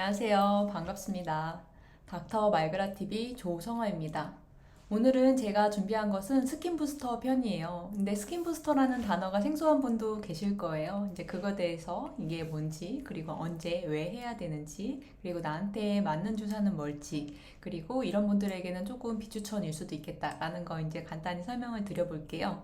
안녕하세요. 반갑습니다. 닥터 말그라TV 조성아입니다. 오늘은 제가 준비한 것은 스킨부스터 편이에요. 근데 스킨부스터라는 단어가 생소한 분도 계실 거예요. 이제 그거에 대해서 이게 뭔지, 그리고 언제, 왜 해야 되는지, 그리고 나한테 맞는 주사는 뭘지, 그리고 이런 분들에게는 조금 비추천일 수도 있겠다라는 거 이제 간단히 설명을 드려볼게요.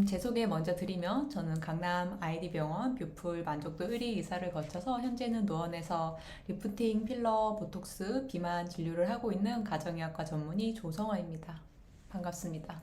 제 소개 먼저 드리면 저는 강남 아이디병원 뷰풀 만족도 1위 의사를 거쳐서 현재는 노원에서 리프팅, 필러, 보톡스, 비만 진료를 하고 있는 가정의학과 전문의 조성아입니다. 반갑습니다.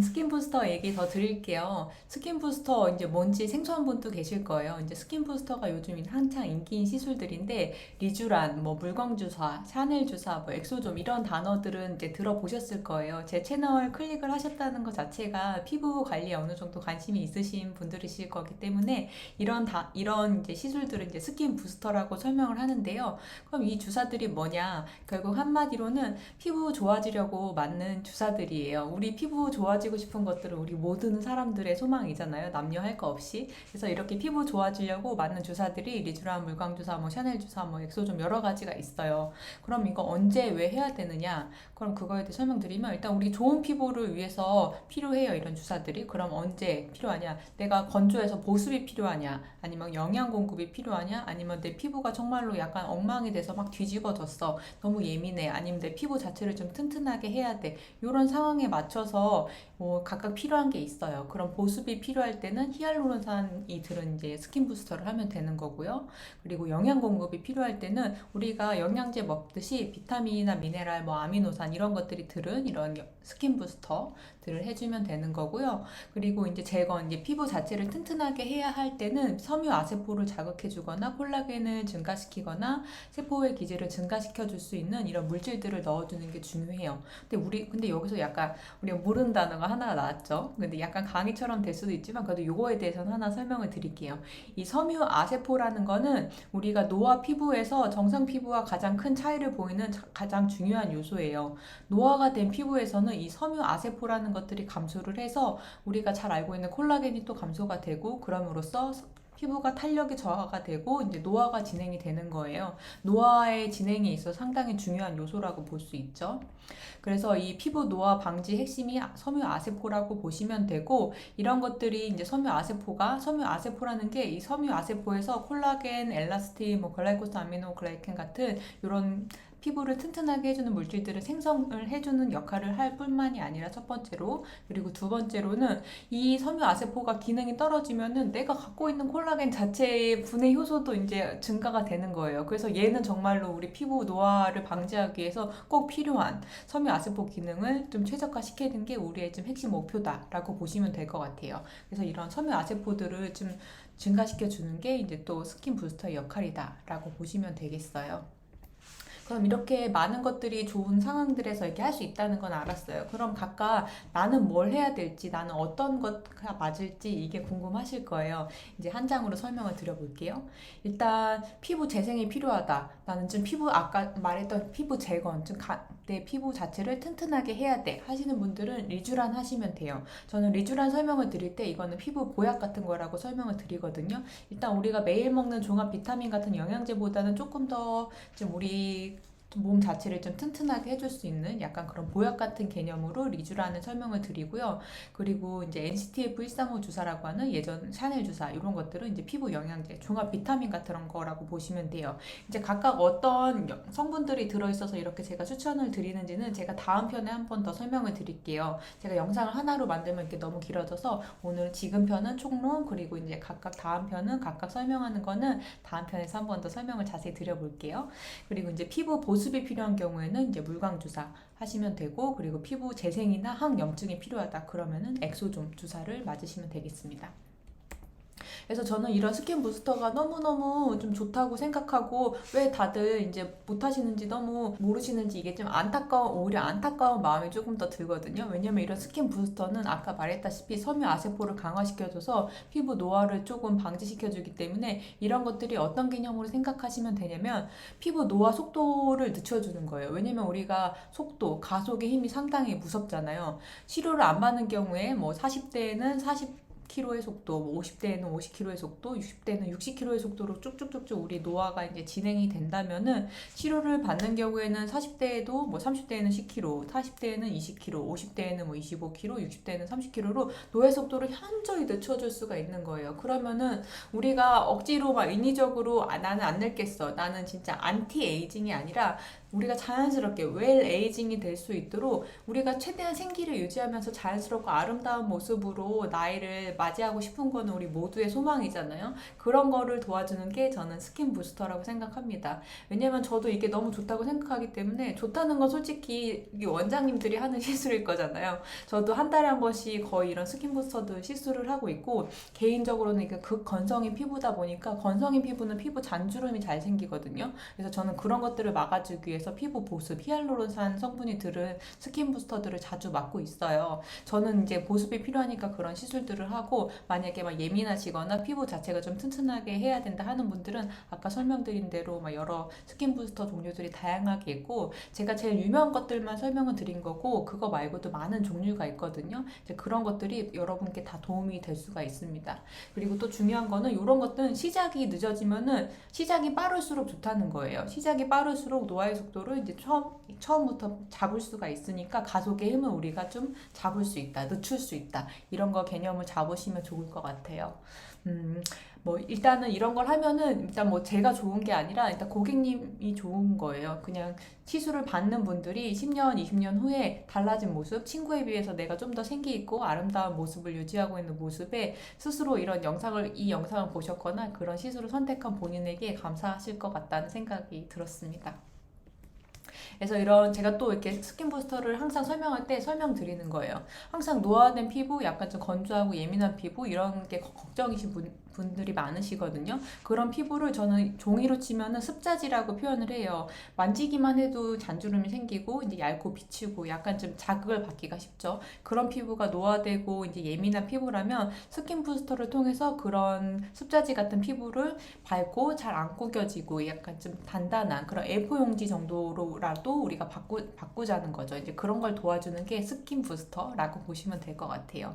스킨 부스터 얘기 더 드릴게요. 스킨 부스터 이제 뭔지 생소한 분도 계실 거예요. 이제 스킨 부스터가 요즘 한창 인기인 시술들인데 리쥬란, 뭐 물광 주사, 샤넬 주사, 뭐 엑소좀 이런 단어들은 이제 들어보셨을 거예요. 제 채널 클릭을 하셨다는 것 자체가 피부 관리에 어느 정도 관심이 있으신 분들이실 거기 때문에 이런 이제 시술들은 이제 스킨 부스터라고 설명을 하는데요. 그럼 이 주사들이 뭐냐? 결국 한마디로는 피부 좋아지려고 맞는 주사들이에요. 우리 피부 좋아지고 싶은 것들은 우리 모든 사람들의 소망이잖아요. 남녀 할 거 없이. 그래서 이렇게 피부 좋아지려고 맞는 주사들이 리쥬란, 물광 주사, 뭐 샤넬 주사, 뭐 엑소좀 여러 가지가 있어요. 그럼 이거 언제 왜 해야 되느냐? 그럼 그거에 대해 설명드리면 일단 우리 좋은 피부를 위해서 필요해요. 이런 주사들이. 그럼 언제 필요하냐? 내가 건조해서 보습이 필요하냐? 아니면 영양 공급이 필요하냐? 아니면 내 피부가 정말로 약간 엉망이 돼서 막 뒤집어졌어. 너무 예민해. 아니면 내 피부 자체를 좀 튼튼하게 해야 돼. 이런 상황에 맞춰서 각각 필요한 게 있어요. 그럼 보습이 필요할 때는 히알루론산이 들은 이제 스킨 부스터를 하면 되는 거고요. 그리고 영양 공급이 필요할 때는 우리가 영양제 먹듯이 비타민이나 미네랄, 뭐 아미노산 이런 것들이 들은 이런 스킨 부스터들을 해주면 되는 거고요. 그리고 이제 이제 피부 자체를 튼튼하게 해야 할 때는 섬유 아세포를 자극해주거나 콜라겐을 증가시키거나 세포의 기질을 증가시켜 줄 수 있는 이런 물질들을 넣어주는 게 중요해요. 근데 여기서 약간 우리가 모르는 단어가 하나가 나왔죠. 근데 약간 강의처럼 될 수도 있지만 그래도 요거에 대해서는 하나 설명을 드릴게요. 이 섬유 아세포라는 거는 우리가 노화 피부에서 정상 피부와 가장 큰 차이를 보이는 가장 중요한 요소예요. 노화가 된 피부에서는 이 섬유 아세포라는 것들이 감소를 해서 우리가 잘 알고 있는 콜라겐이 또 감소가 되고 그럼으로써 피부가 탄력이 저하가 되고 이제 노화가 진행이 되는 거예요. 노화의 진행에 있어 상당히 중요한 요소라고 볼 수 있죠. 그래서 이 피부 노화 방지 핵심이 섬유 아세포라고 보시면 되고 이런 것들이 이제 섬유 아세포라는 게 이 섬유 아세포에서 콜라겐, 엘라스틴, 뭐 글라이코스 아미노글라이켄 같은 이런 피부를 튼튼하게 해주는 물질들을 생성을 해주는 역할을 할 뿐만이 아니라 첫 번째로 그리고 두 번째로는 이 섬유 아세포가 기능이 떨어지면은 내가 갖고 있는 콜라겐 자체의 분해 효소도 이제 증가가 되는 거예요. 그래서 얘는 정말로 우리 피부 노화를 방지하기 위해서 꼭 필요한 섬유 아세포 기능을 좀 최적화시키는 게 우리의 좀 핵심 목표다라고 보시면 될 것 같아요. 그래서 이런 섬유 아세포들을 좀 증가시켜 주는 게 이제 또 스킨 부스터의 역할이다라고 보시면 되겠어요. 그럼 이렇게 많은 것들이 좋은 상황들에서 이렇게 할 수 있다는 건 알았어요. 그럼 각각 나는 뭘 해야 될지, 나는 어떤 것가 맞을지 이게 궁금하실 거예요. 이제 한 장으로 설명을 드려볼게요. 일단 피부 재생이 필요하다. 나는 좀 아까 말했던 피부 재건, 내 피부 자체를 튼튼하게 해야 돼 하시는 분들은 리쥬란 하시면 돼요. 저는 리쥬란 설명을 드릴 때 이거는 피부 보약 같은 거라고 설명을 드리거든요. 일단 우리가 매일 먹는 종합 비타민 같은 영양제보다는 조금 더 좀 우리 몸 자체를 좀 튼튼하게 해줄 수 있는 약간 그런 보약 같은 개념으로 리쥬라는 설명을 드리고요. 그리고 이제 NCTF135 주사라고 하는 예전 샤넬 주사 이런 것들은 이제 피부 영양제, 종합 비타민 같은 거라고 보시면 돼요. 이제 각각 어떤 성분들이 들어있어서 이렇게 제가 추천을 드리는지는 제가 다음 편에 한 번 더 설명을 드릴게요. 제가 영상을 하나로 만들면 이렇게 너무 길어져서 오늘 지금 편은 총론 그리고 이제 각각 다음 편은 각각 설명하는 거는 다음 편에서 한 번 더 설명을 자세히 드려볼게요. 그리고 이제 피부 보습이 필요한 경우에는 이제 물광 주사 하시면 되고 그리고 피부 재생이나 항염증이 필요하다 그러면은 엑소좀 주사를 맞으시면 되겠습니다. 그래서 저는 이런 스킨 부스터가 너무너무 좀 좋다고 생각하고 왜 다들 이제 못하시는지 너무 모르시는지 이게 좀 오히려 안타까운 마음이 조금 더 들거든요. 왜냐면 이런 스킨 부스터는 아까 말했다시피 섬유 아세포를 강화시켜줘서 피부 노화를 조금 방지시켜주기 때문에 이런 것들이 어떤 개념으로 생각하시면 되냐면 피부 노화 속도를 늦춰주는 거예요. 왜냐면 우리가 가속의 힘이 상당히 무섭잖아요. 치료를 안 받는 경우에 뭐 40대에는 40km의 속도, 뭐 50대에는 50km의 속도, 60대에는 60km의 속도로 쭉쭉쭉쭉 우리 노화가 이제 진행이 된다면은 치료를 받는 경우에는 40대에도 뭐 30대에는 10km, 40대에는 20km, 50대에는 뭐 25km, 60대에는 30km로 노화 속도를 현저히 늦춰줄 수가 있는 거예요. 그러면은 우리가 억지로 막 인위적으로 나는 안 늙겠어. 나는 진짜 안티 에이징이 아니라 우리가 자연스럽게 웰 에이징이 될 수 있도록 우리가 최대한 생기를 유지하면서 자연스럽고 아름다운 모습으로 나이를 맞이하고 싶은 거는 우리 모두의 소망이잖아요. 그런 거를 도와주는 게 저는 스킨 부스터라고 생각합니다. 왜냐면 저도 이게 너무 좋다고 생각하기 때문에 좋다는 건 솔직히 이게 원장님들이 하는 시술일 거잖아요. 저도 한 달에 한 번씩 거의 이런 스킨 부스터들 시술을 하고 있고 개인적으로는 이게 극건성인 피부다 보니까 건성인 피부는 피부 잔주름이 잘 생기거든요. 그래서 저는 그런 것들을 막아주기 위해서 피부 보습, 히알루론산 성분이 들은 스킨 부스터들을 자주 맞고 있어요. 저는 이제 보습이 필요하니까 그런 시술들을 하고 만약에 막 예민하시거나 피부 자체가 좀 튼튼하게 해야 된다 하는 분들은 아까 설명드린 대로 막 여러 스킨 부스터 종류들이 다양하게 있고 제가 제일 유명한 것들만 설명을 드린 거고 그거 말고도 많은 종류가 있거든요. 이제 그런 것들이 여러분께 다 도움이 될 수가 있습니다. 그리고 또 중요한 거는 이런 것들은 시작이 늦어지면은 시작이 빠를수록 좋다는 거예요. 시작이 빠를수록 노화의 속도를 이제 처음부터 잡을 수가 있으니까 가속의 힘을 우리가 좀 잡을 수 있다, 늦출 수 있다. 이런 거 개념을 잡으시면 좋을 것 같아요. 뭐 일단은 이런 걸 하면은 일단 뭐 제가 좋은 게 아니라 일단 고객님이 좋은 거예요. 그냥 시술을 받는 분들이 10년, 20년 후에 달라진 모습, 친구에 비해서 내가 좀 더 생기 있고 아름다운 모습을 유지하고 있는 모습에 스스로 이 영상을 보셨거나 그런 시술을 선택한 본인에게 감사하실 것 같다는 생각이 들었습니다. 그래서 제가 또 이렇게 스킨 부스터를 항상 설명할 때 설명드리는 거예요. 항상 노화된 피부, 약간 좀 건조하고 예민한 피부 이런 게 걱정이신 분들이 많으시거든요. 그런 피부를 저는 종이로 치면은 습자지라고 표현을 해요. 만지기만 해도 잔주름이 생기고 이제 얇고 비치고 약간 좀 자극을 받기가 쉽죠. 그런 피부가 노화되고 이제 예민한 피부라면 스킨 부스터를 통해서 그런 습자지 같은 피부를 밟고 잘 안 구겨지고 약간 좀 단단한 그런 A4 용지 정도로라도 우리가 바꾸자는 거죠. 이제 그런 걸 도와주는 게 스킨 부스터라고 보시면 될 것 같아요.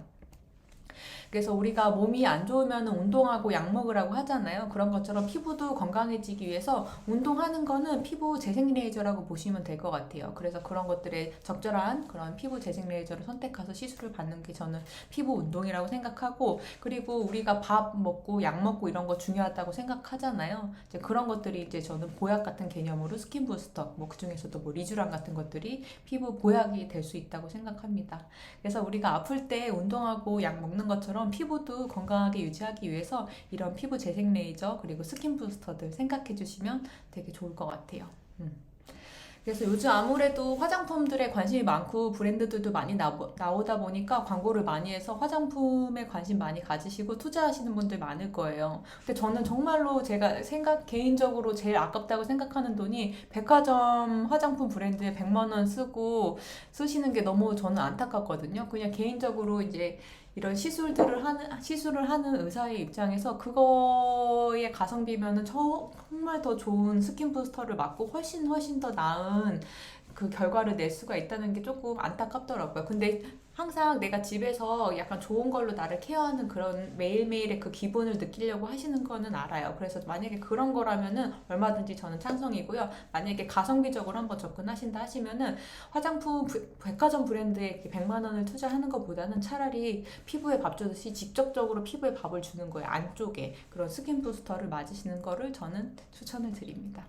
그래서 우리가 몸이 안 좋으면 운동하고 약 먹으라고 하잖아요. 그런 것처럼 피부도 건강해지기 위해서 운동하는 거는 피부 재생 레이저라고 보시면 될 것 같아요. 그래서 그런 것들에 적절한 그런 피부 재생 레이저를 선택해서 시술을 받는 게 저는 피부 운동이라고 생각하고 그리고 우리가 밥 먹고 약 먹고 이런 거 중요하다고 생각하잖아요. 이제 그런 것들이 이제 저는 보약 같은 개념으로 스킨 부스터, 뭐 그중에서도 뭐 리쥬란 같은 것들이 피부 보약이 될 수 있다고 생각합니다. 그래서 우리가 아플 때 운동하고 약 먹는 것처럼 피부도 건강하게 유지하기 위해서 이런 피부 재생 레이저 그리고 스킨 부스터들 생각해 주시면 되게 좋을 것 같아요. 그래서 요즘 아무래도 화장품들에 관심이 많고 브랜드들도 많이 나오다 보니까 광고를 많이 해서 화장품에 관심 많이 가지시고 투자하시는 분들 많을 거예요. 근데 저는 정말로 제가 개인적으로 제일 아깝다고 생각하는 돈이 백화점 화장품 브랜드에 100만 원 쓰시는 게 너무 저는 안타깝거든요. 그냥 개인적으로 이제 이런 시술을 하는 의사의 입장에서 그거의 가성비면은 정말 더 좋은 스킨 부스터를 맞고 훨씬 더 나은 그 결과를 낼 수가 있다는 게 조금 안타깝더라고요. 근데 항상 내가 집에서 약간 좋은 걸로 나를 케어하는 그런 매일매일의 그 기분을 느끼려고 하시는 거는 알아요. 그래서 만약에 그런 거라면은 얼마든지 저는 찬성이고요. 만약에 가성비적으로 한번 접근하신다 하시면은 화장품 백화점 브랜드에 100만 원을 투자하는 것보다는 차라리 피부에 밥 주듯이 직접적으로 피부에 밥을 주는 거예요. 안쪽에 그런 스킨 부스터를 맞으시는 거를 저는 추천을 드립니다.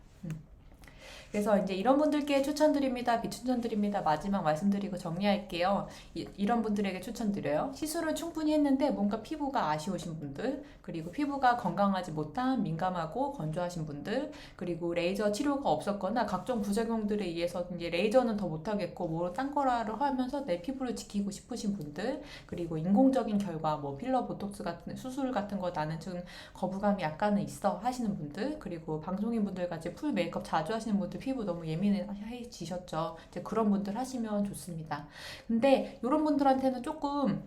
그래서 이제 이런 분들께 추천드립니다. 비추천드립니다. 마지막 말씀드리고 정리할게요. 이런 분들에게 추천드려요. 시술을 충분히 했는데 뭔가 피부가 아쉬우신 분들, 그리고 피부가 건강하지 못한 민감하고 건조하신 분들, 그리고 레이저 치료가 없었거나 각종 부작용들에 의해서 이제 레이저는 더 못하겠고 뭐 딴 거라를 하면서 내 피부를 지키고 싶으신 분들, 그리고 인공적인 결과 뭐 필러, 보톡스 같은 수술 같은 거 나는 좀 거부감이 약간은 있어 하시는 분들, 그리고 방송인 분들 같이 풀 메이크업 자주 하시는 분들 피부 너무 예민해지셨죠. 이제 그런 분들 하시면 좋습니다. 근데 이런 분들한테는 조금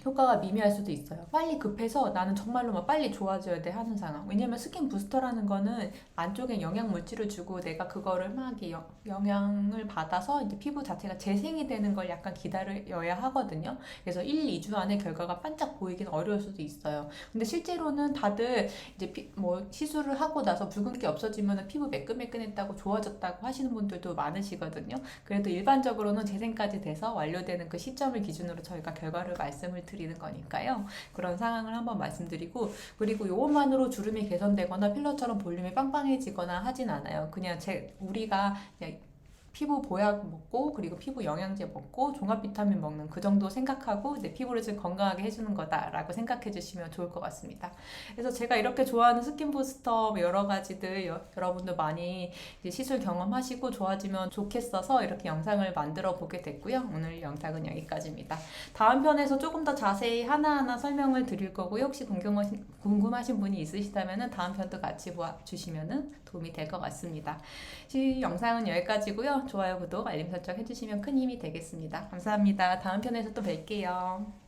효과가 미미할 수도 있어요. 빨리 급해서 나는 정말로 막 빨리 좋아져야 돼 하는 상황. 왜냐면 스킨 부스터라는 거는 안쪽에 영양 물질을 주고 내가 그거를 막 영향을 받아서 이제 피부 자체가 재생이 되는 걸 약간 기다려야 하거든요. 그래서 1, 2주 안에 결과가 반짝 보이긴 어려울 수도 있어요. 근데 실제로는 다들 이제 뭐 시술을 하고 나서 붉은기 없어지면 피부 매끈매끈했다고 좋아졌다고 하시는 분들도 많으시거든요. 그래도 일반적으로는 재생까지 돼서 완료되는 그 시점을 기준으로 저희가 결과를 말씀을 드리는 거니까요. 그런 상황을 한번 말씀드리고, 그리고 이것만으로 주름이 개선되거나 필러처럼 볼륨이 빵빵해지거나 하진 않아요. 그냥 우리가 그냥 피부 보약 먹고 그리고 피부 영양제 먹고 종합 비타민 먹는 그 정도 생각하고 내 피부를 좀 건강하게 해주는 거다라고 생각해 주시면 좋을 것 같습니다. 그래서 제가 이렇게 좋아하는 스킨 부스터 여러 가지들 여러분도 많이 이제 시술 경험하시고 좋아지면 좋겠어서 이렇게 영상을 만들어 보게 됐고요. 오늘 영상은 여기까지입니다. 다음 편에서 조금 더 자세히 하나하나 설명을 드릴 거고요. 혹시 궁금하신 분이 있으시다면 다음 편도 같이 보아주시면 도움이 될 것 같습니다. 이 영상은 여기까지고요. 좋아요, 구독, 알림 설정 해주시면 큰 힘이 되겠습니다. 감사합니다. 다음 편에서 또 뵐게요.